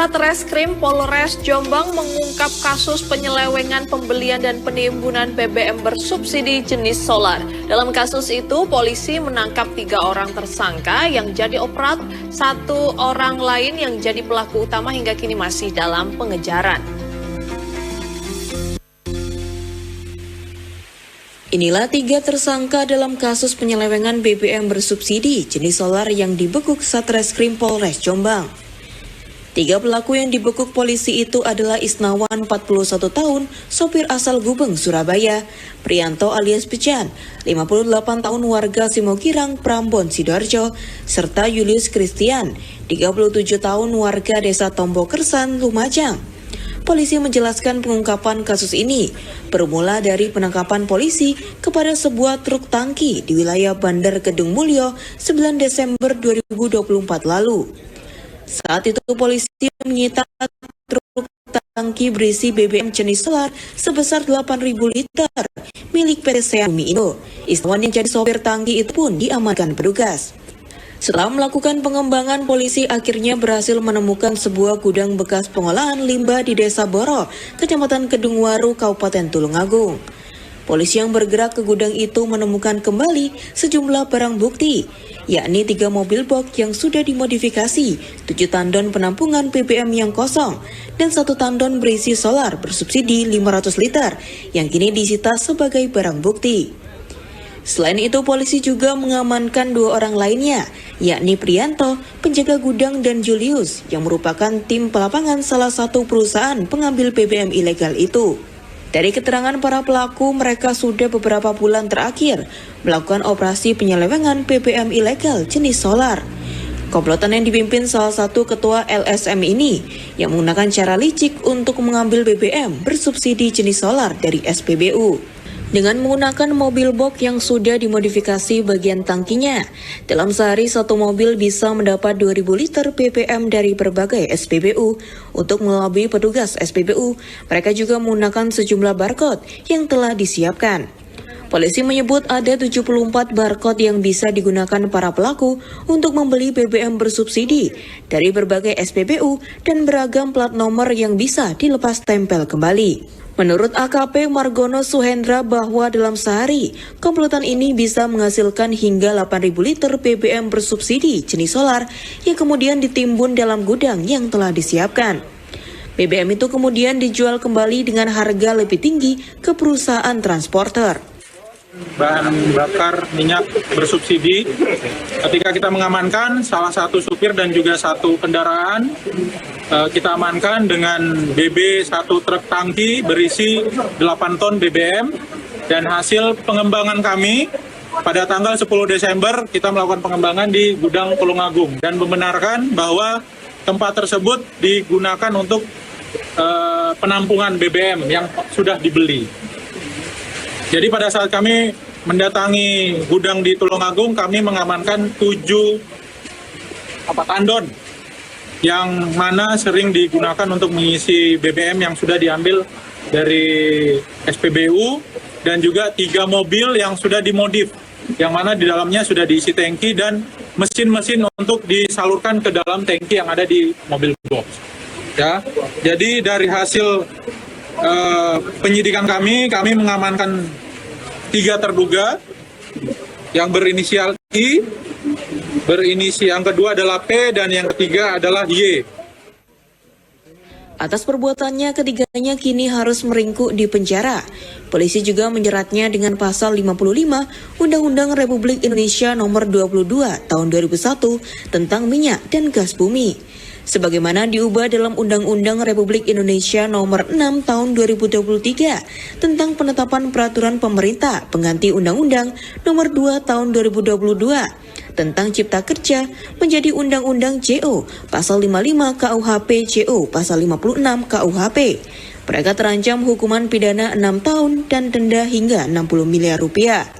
Satreskrim Polres Jombang mengungkap kasus penyelewengan pembelian dan penimbunan BBM bersubsidi jenis solar. Dalam kasus itu, polisi menangkap 3 orang tersangka yang jadi operator, 1 orang lain yang jadi pelaku utama hingga kini masih dalam pengejaran. Inilah 3 tersangka dalam kasus penyelewengan BBM bersubsidi jenis solar yang dibekuk Satreskrim Polres Jombang. 3 pelaku yang dibekuk polisi itu adalah Isnawan 41 tahun, sopir asal Gubeng, Surabaya, Prianto alias Pecan, 58 tahun warga Simogirang, Prambon, Sidoarjo, serta Julius Christian, 37 tahun warga desa Tombokersan, Lumajang. Polisi menjelaskan pengungkapan kasus ini bermula dari penangkapan polisi kepada sebuah truk tangki di wilayah Bandar Kedung Mulyo 9 Desember 2024 lalu. Saat itu polisi menyita truk tangki berisi BBM jenis solar sebesar 8.000 liter milik PT Sean Bumi Indo. Isnawan yang jadi sopir tangki itu pun diamankan petugas. Setelah melakukan pengembangan, polisi akhirnya berhasil menemukan sebuah gudang bekas pengolahan limbah di Desa Boro, Kecamatan Kedungwaru, Kabupaten Tulungagung. Polisi yang bergerak ke gudang itu menemukan kembali sejumlah barang bukti, yakni 3 mobil box yang sudah dimodifikasi, 7 tandon penampungan BBM yang kosong, dan 1 tandon berisi solar bersubsidi 500 liter yang kini disita sebagai barang bukti. Selain itu, polisi juga mengamankan 2 orang lainnya, yakni Prianto, penjaga gudang, dan Julius, yang merupakan tim pelapangan salah satu perusahaan pengambil BBM ilegal itu. Dari keterangan para pelaku, mereka sudah beberapa bulan terakhir melakukan operasi penyelewengan BBM ilegal jenis solar. Komplotan yang dipimpin salah satu ketua LSM ini yang menggunakan cara licik untuk mengambil BBM bersubsidi jenis solar dari SPBU. Dengan menggunakan mobil box yang sudah dimodifikasi bagian tangkinya, dalam sehari 1 mobil bisa mendapat 2.000 liter BBM dari berbagai SPBU. Untuk mengelabui petugas SPBU, mereka juga menggunakan sejumlah barcode yang telah disiapkan. Polisi menyebut ada 74 barcode yang bisa digunakan para pelaku untuk membeli BBM bersubsidi dari berbagai SPBU dan beragam plat nomor yang bisa dilepas tempel kembali. Menurut AKP Margono Suhendra bahwa dalam sehari, komplotan ini bisa menghasilkan hingga 8.000 liter BBM bersubsidi jenis solar yang kemudian ditimbun dalam gudang yang telah disiapkan. BBM itu kemudian dijual kembali dengan harga lebih tinggi ke perusahaan transporter. Bahan bakar minyak bersubsidi, ketika kita mengamankan salah satu supir dan juga 1 kendaraan, kita amankan dengan BB 1 truk tangki berisi 8 ton BBM, dan hasil pengembangan kami pada tanggal 10 Desember kita melakukan pengembangan di gudang Tulungagung dan membenarkan bahwa tempat tersebut digunakan untuk penampungan BBM yang sudah dibeli. Jadi pada saat kami mendatangi gudang di Tulungagung, kami mengamankan 7 tandon yang mana sering digunakan untuk mengisi BBM yang sudah diambil dari SPBU, dan juga 3 mobil yang sudah dimodif, yang mana di dalamnya sudah diisi tangki dan mesin-mesin untuk disalurkan ke dalam tangki yang ada di mobil box. Ya, jadi dari hasil penyidikan kami mengamankan 3 terduga yang berinisial I, yang kedua adalah P, dan yang ketiga adalah Y. Atas perbuatannya, ketiganya kini harus meringkuk di penjara. Polisi juga menjeratnya dengan pasal 55 Undang-Undang Republik Indonesia Nomor 22 Tahun 2001 tentang minyak dan gas bumi, sebagaimana diubah dalam Undang-Undang Republik Indonesia Nomor 6 Tahun 2023 tentang penetapan peraturan pemerintah pengganti Undang-Undang Nomor 2 Tahun 2022 tentang Cipta Kerja menjadi Undang-Undang JO Pasal 55 KUHP JO Pasal 56 KUHP. Mereka terancam hukuman pidana 6 tahun dan denda hingga 60 miliar rupiah.